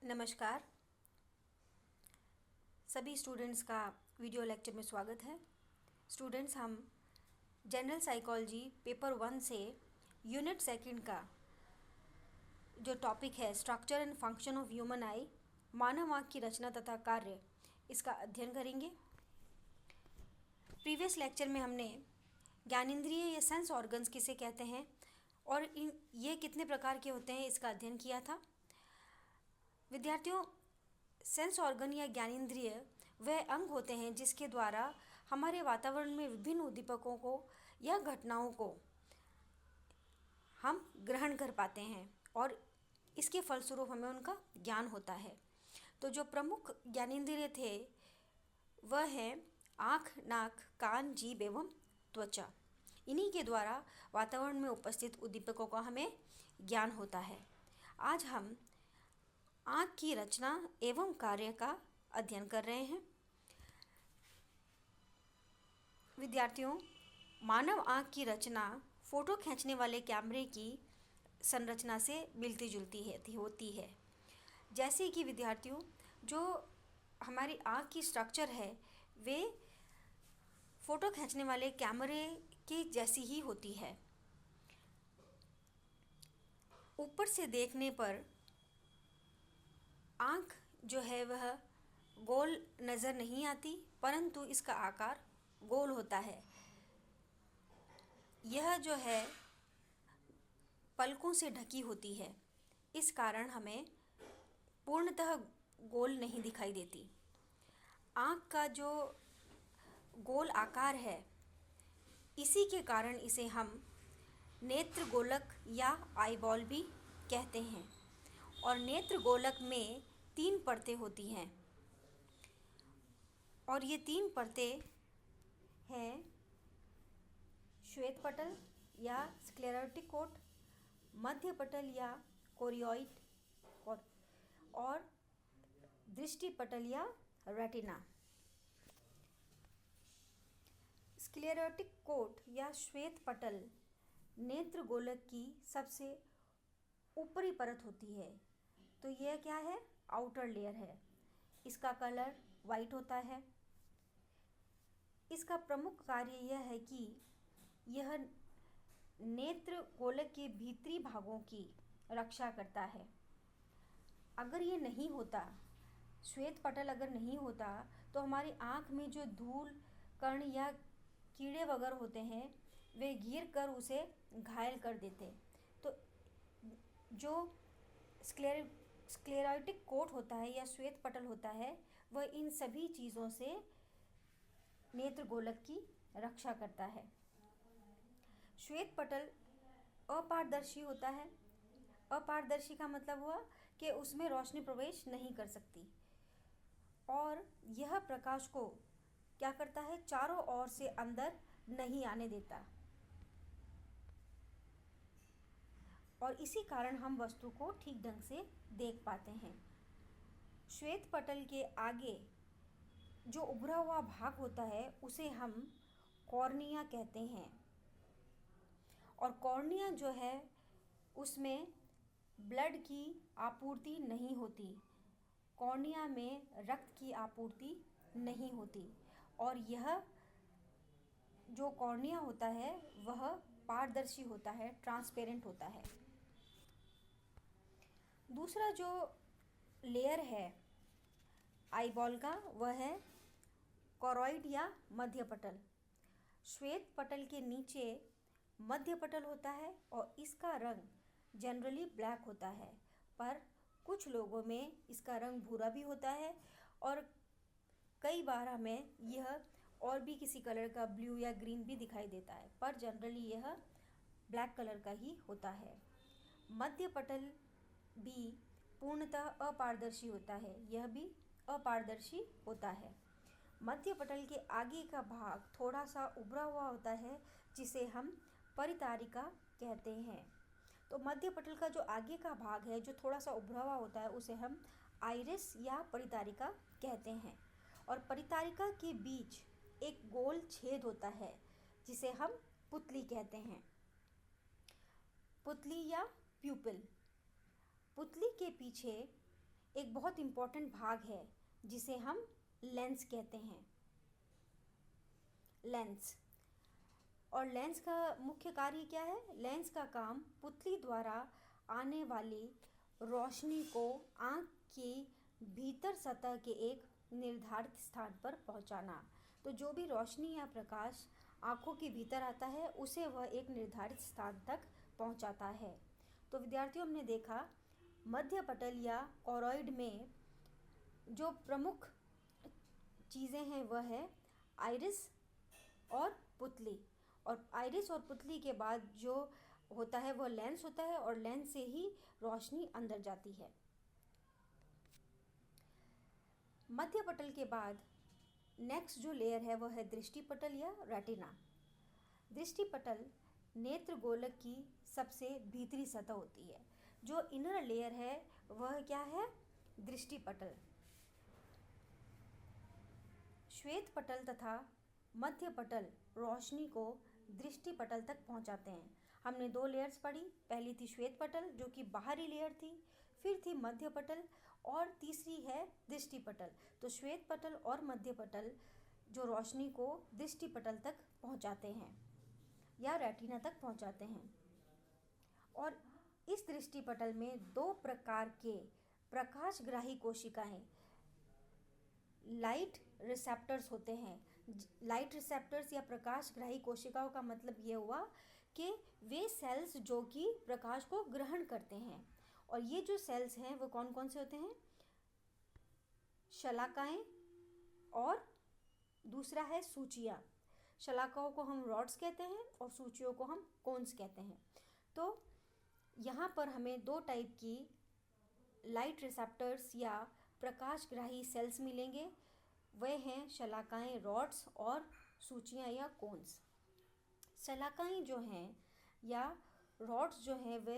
नमस्कार। सभी स्टूडेंट्स का वीडियो लेक्चर में स्वागत है। स्टूडेंट्स, हम जनरल साइकोलॉजी पेपर 1 से यूनिट सेकंड का जो टॉपिक है structure and function of human eye, मानव आँख की रचना तथा कार्य, इसका अध्ययन करेंगे। प्रीवियस लेक्चर में हमने ज्ञानेंद्रिय या सेंस ऑर्गन्स किसे कहते हैं और ये कितने प्रकार के होते हैं इसका अध्ययन किया था। विद्यार्थियों, सेंस ऑर्गन या ज्ञानेंद्रिय वह अंग होते हैं जिसके द्वारा हमारे वातावरण में विभिन्न उद्दीपकों को या घटनाओं को हम ग्रहण कर पाते हैं और इसके फलस्वरूप हमें उनका ज्ञान होता है। तो जो प्रमुख ज्ञानेंद्रिय थे वह हैं आँख, नाक, कान, जीभ एवं त्वचा। इन्हीं के द्वारा वातावरण में उपस्थित उद्दीपकों का हमें ज्ञान होता है। आज हम आँख की रचना एवं कार्य का अध्ययन कर रहे हैं। विद्यार्थियों, मानव आँख की रचना फोटो खींचने वाले कैमरे की संरचना से मिलती जुलती होती है। जैसे कि विद्यार्थियों, जो हमारी आँख की स्ट्रक्चर है वे फोटो खींचने वाले कैमरे की जैसी ही होती है। ऊपर से देखने पर आँख जो है वह गोल नज़र नहीं आती, परंतु इसका आकार गोल होता है। यह जो है पलकों से ढकी होती है, इस कारण हमें पूर्णतः गोल नहीं दिखाई देती। आँख का जो गोल आकार है, इसी के कारण इसे हम नेत्र गोलक या आईबॉल भी कहते हैं। और नेत्र गोलक में 3 परतें होती हैं और ये 3 परतें हैं श्वेत पटल या स्क्लेरोटिक कोट, मध्य पटल या कोरियोइड और दृष्टि पटल या रेटिना। स्क्लेरोटिक कोट या श्वेत पटल नेत्र गोलक की सबसे ऊपरी परत होती है। तो यह क्या है? आउटर लेयर है। इसका कलर वाइट होता है। इसका प्रमुख कार्य यह है कि यह नेत्र गोलक के भीतरी भागों की रक्षा करता है। अगर ये नहीं होता, श्वेत पटल अगर नहीं होता, तो हमारी आँख में जो धूल कण या कीड़े वगैरह होते हैं वे गिर कर उसे घायल कर देते। तो जो स्क्लेरोटिक कोट होता है या श्वेत पटल होता है, वह इन सभी चीज़ों से नेत्र गोलक की रक्षा करता है। श्वेत पटल अपारदर्शी होता है। अपारदर्शी का मतलब हुआ कि उसमें रोशनी प्रवेश नहीं कर सकती और यह प्रकाश को क्या करता है? चारों ओर से अंदर नहीं आने देता और इसी कारण हम वस्तु को ठीक ढंग से देख पाते हैं। श्वेत पटल के आगे जो उभरा हुआ भाग होता है उसे हम कॉर्निया कहते हैं और कॉर्निया जो है उसमें ब्लड की आपूर्ति नहीं होती। कॉर्निया में रक्त की आपूर्ति नहीं होती और यह जो कॉर्निया होता है वह पारदर्शी होता है, ट्रांसपेरेंट होता है। दूसरा जो लेयर है आईबॉल का वह है कोरॉइड या मध्य पटल। श्वेत पटल के नीचे मध्य पटल होता है और इसका रंग जनरली ब्लैक होता है, पर कुछ लोगों में इसका रंग भूरा भी होता है और कई बार हमें यह और भी किसी कलर का ब्लू या ग्रीन भी दिखाई देता है, पर जनरली यह ब्लैक कलर का ही होता है। मध्य पटल भी पूर्णतः अपारदर्शी होता है, यह भी अपारदर्शी होता है। मध्य पटल के आगे का भाग थोड़ा सा उभरा हुआ होता है जिसे हम परितारिका कहते हैं। तो मध्य पटल का जो आगे का भाग है जो थोड़ा सा उभरा हुआ होता है उसे हम आइरिस या परितारिका कहते हैं और परितारिका के बीच एक गोल छेद होता है जिसे हम पुतली कहते हैं। पुतली या प्यूपिल। पुतली के पीछे एक बहुत इम्पॉर्टेंट भाग है जिसे हम लेंस कहते हैं। लेंस। और लेंस का मुख्य कार्य क्या है? लेंस का काम पुतली द्वारा आने वाली रोशनी को आँख की भीतर सतह के एक निर्धारित स्थान पर पहुंचाना। तो जो भी रोशनी या प्रकाश आँखों के भीतर आता है उसे वह एक निर्धारित स्थान तक पहुंचाता है। तो विद्यार्थियों, हमने देखा मध्य पटल या कोरॉइड में जो प्रमुख चीज़ें हैं वह है आइरिस और पुतली। और आइरिस और पुतली के बाद जो होता है वह लेंस होता है, और लेंस से ही रोशनी अंदर जाती है। मध्य पटल के बाद नेक्स्ट जो लेयर है वह है दृष्टि पटल या रेटिना। दृष्टि पटल नेत्र गोलक की सबसे भीतरी सतह होती है। जो इनर लेयर है वह क्या है? दृष्टि पटल। श्वेत पटल तथा मध्य पटल रोशनी को दृष्टि पटल तक पहुंचाते हैं। हमने 2 लेयर्स पढ़ी। पहली थी श्वेत पटल जो कि बाहरी लेयर थी, फिर थी मध्य पटल, और तीसरी है दृष्टि पटल। तो श्वेत पटल और मध्य पटल जो रोशनी को दृष्टि पटल तक पहुंचाते हैं या रेटिना तक पहुंचाते हैं। और इस दृष्टि पटल में 2 प्रकार के प्रकाशग्राही कोशिकाएं लाइट रिसेप्टर्स होते हैं। लाइट रिसेप्टर्स या प्रकाशग्राही कोशिकाओं का मतलब ये हुआ कि वे सेल्स जो कि प्रकाश को ग्रहण करते हैं। और ये जो सेल्स हैं वो कौन कौन से होते हैं? शलाकाएं और दूसरा है सूचियाँ। शलाकाओं को हम रॉड्स कहते हैं और सूचियों को हम कोन्स कहते हैं। तो यहाँ पर हमें 2 टाइप की लाइट रिसेप्टर्स या प्रकाशग्राही सेल्स मिलेंगे। वे हैं शलाकाएं रॉड्स और सूचियाँ या कोन्स। शलाकाएं जो हैं या रॉड्स जो हैं वे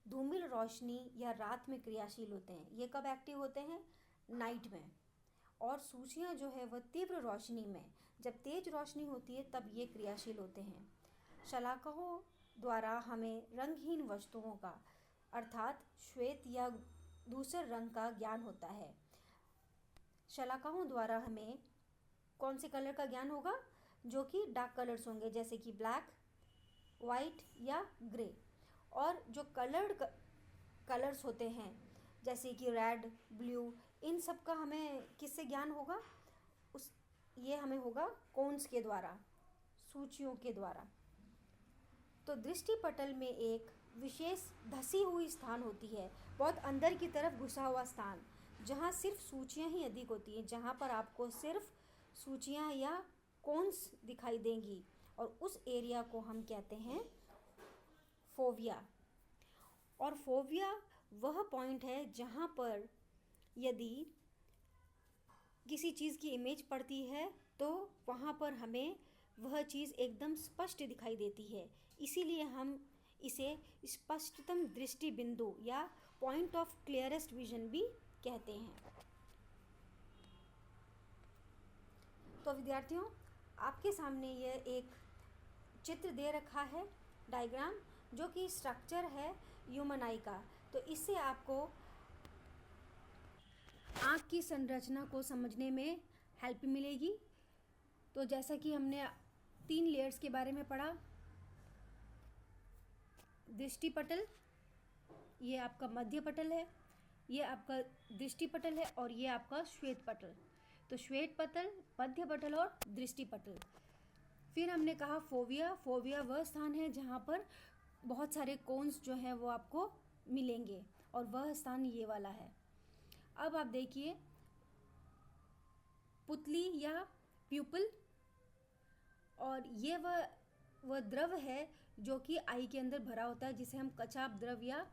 धूमिल रोशनी या रात में क्रियाशील होते हैं। ये कब एक्टिव होते हैं? नाइट में। और सूचियाँ जो है वह तीव्र रोशनी में, जब तेज रोशनी होती है तब ये क्रियाशील होते हैं। शलाकाओं द्वारा हमें रंगहीन वस्तुओं का अर्थात श्वेत या धूसर रंग का ज्ञान होता है। शलाकाओं द्वारा हमें कौन से कलर का ज्ञान होगा? जो कि डार्क कलर्स होंगे, जैसे कि ब्लैक, वाइट या ग्रे। और जो कलर्ड कलर्स होते हैं जैसे कि रेड, ब्लू, इन सब का हमें किससे ज्ञान होगा? ये हमें होगा कोन्स के द्वारा, सूचियों के द्वारा। तो दृष्टि पटल में एक विशेष धसी हुई स्थान होती है, बहुत अंदर की तरफ घुसा हुआ स्थान, जहाँ सिर्फ सूचियाँ ही अधिक होती हैं, जहाँ पर आपको सिर्फ सूचियाँ या कोन्स दिखाई देंगी। और उस एरिया को हम कहते हैं फोविया। और फोविया वह पॉइंट है जहाँ पर यदि किसी चीज़ की इमेज पड़ती है तो वहाँ पर हमें वह चीज़ एकदम स्पष्ट दिखाई देती है। इसीलिए हम इसे स्पष्टतम दृष्टि बिंदु या पॉइंट ऑफ क्लियरेस्ट विजन भी कहते हैं। तो विद्यार्थियों, आपके सामने यह एक चित्र दे रखा है, डायग्राम, जो कि स्ट्रक्चर है ह्यूमन आई का। तो इससे आपको आँख की संरचना को समझने में हेल्प मिलेगी। तो जैसा कि हमने 3 लेयर्स के बारे में पढ़ा, दृष्टि पटल, ये आपका मध्य पटल है, ये आपका दृष्टि पटल है, और ये आपका श्वेत पटल। तो श्वेत पटल, मध्य पटल और दृष्टि पटल। फिर हमने कहा फोविया। फोविया वह स्थान है जहाँ पर बहुत सारे कोन्स जो हैं वो आपको मिलेंगे, और वह स्थान ये वाला है। अब आप देखिए पुतली या प्यूपल, और ये वह द्रव है जो कि आई के अंदर भरा होता है, जिसे हम कचाप द्रव या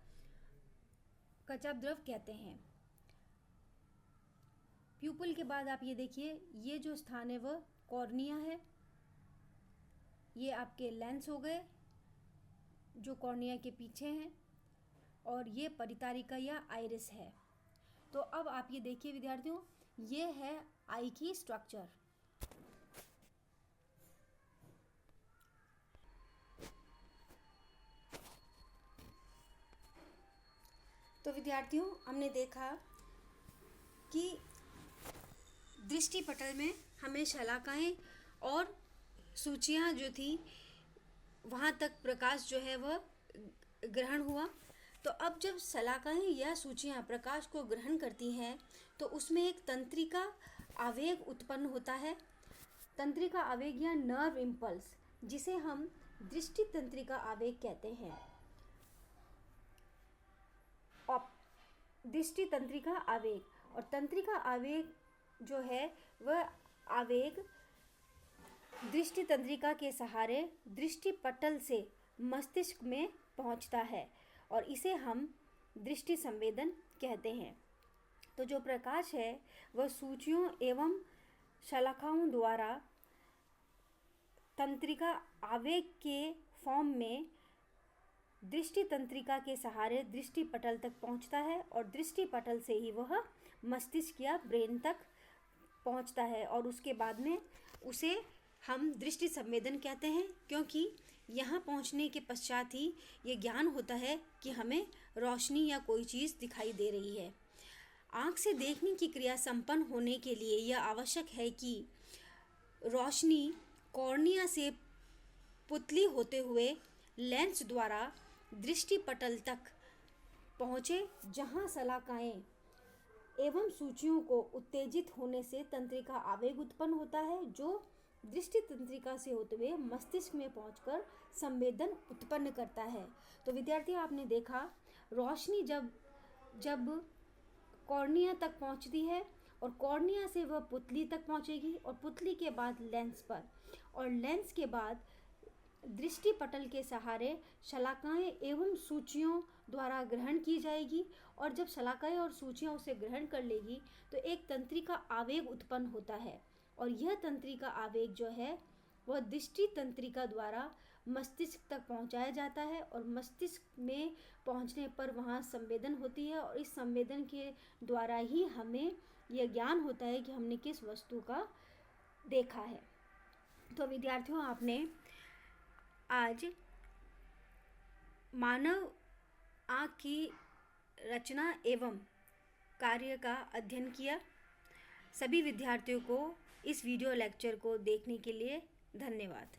कचाप द्रव कहते हैं। प्यूपल के बाद आप ये देखिए, ये जो स्थान है वह कॉर्निया है। ये आपके लेंस हो गए जो कॉर्निया के पीछे हैं, और ये परितारिका या आइरिस है। तो अब आप ये देखिए विद्यार्थियों, ये है आई की स्ट्रक्चर। तो विद्यार्थियों, हमने देखा कि दृष्टि पटल में हमें शलाकाएं और सूचियां जो थी वहाँ तक प्रकाश जो है वह ग्रहण हुआ। तो अब जब शलाकाएं या सूचियां प्रकाश को ग्रहण करती हैं तो उसमें एक तंत्रिका आवेग उत्पन्न होता है। तंत्रिका आवेग या नर्व इम्पल्स, जिसे हम दृष्टि तंत्रिका आवेग कहते हैं। दृष्टि तंत्रिका आवेग और तंत्रिका आवेग जो है वह आवेग दृष्टि तंत्रिका के सहारे दृष्टि पटल से मस्तिष्क में पहुंचता है और इसे हम दृष्टि संवेदन कहते हैं। तो जो प्रकाश है वह सूचियों एवं शलाकाओं द्वारा तंत्रिका आवेग के फॉर्म में दृष्टि तंत्रिका के सहारे दृष्टि पटल तक पहुंचता है और दृष्टि पटल से ही वह मस्तिष्क या ब्रेन तक पहुंचता है और उसके बाद में उसे हम दृष्टि संवेदन कहते हैं, क्योंकि यहाँ पहुँचने के पश्चात ही ये ज्ञान होता है कि हमें रोशनी या कोई चीज़ दिखाई दे रही है। आँख से देखने की क्रिया संपन्न होने के लिए यह आवश्यक है कि रोशनी कॉर्निया से पुतली होते हुए लेंस द्वारा दृष्टि पटल तक पहुँचे, जहाँ शलाकाएं एवं सूचियों को उत्तेजित होने से तंत्रिका आवेग उत्पन्न होता है, जो दृष्टि तंत्रिका से होते हुए मस्तिष्क में पहुंचकर संवेदन उत्पन्न करता है। तो विद्यार्थियों, आपने देखा रोशनी जब कॉर्निया तक पहुंचती है और कॉर्निया से वह पुतली तक पहुंचेगी और पुतली के बाद लेंस पर और लेंस के बाद दृष्टि पटल के सहारे शलाकाएं एवं सूचियों द्वारा ग्रहण की जाएगी और जब शलाकाएं और सूचियां उसे ग्रहण कर लेगी तो एक तंत्रिका आवेग उत्पन्न होता है और यह तंत्रिका आवेग जो है वह दृष्टि तंत्रिका द्वारा मस्तिष्क तक पहुंचाया जाता है और मस्तिष्क में पहुंचने पर वहां संवेदन होती है और इस संवेदन के द्वारा ही हमें यह ज्ञान होता है कि हमने किस वस्तु का देखा है। तो विद्यार्थियों, आपने आज मानव आँख की रचना एवं कार्य का अध्ययन किया। सभी विद्यार्थियों को इस वीडियो लेक्चर को देखने के लिए धन्यवाद।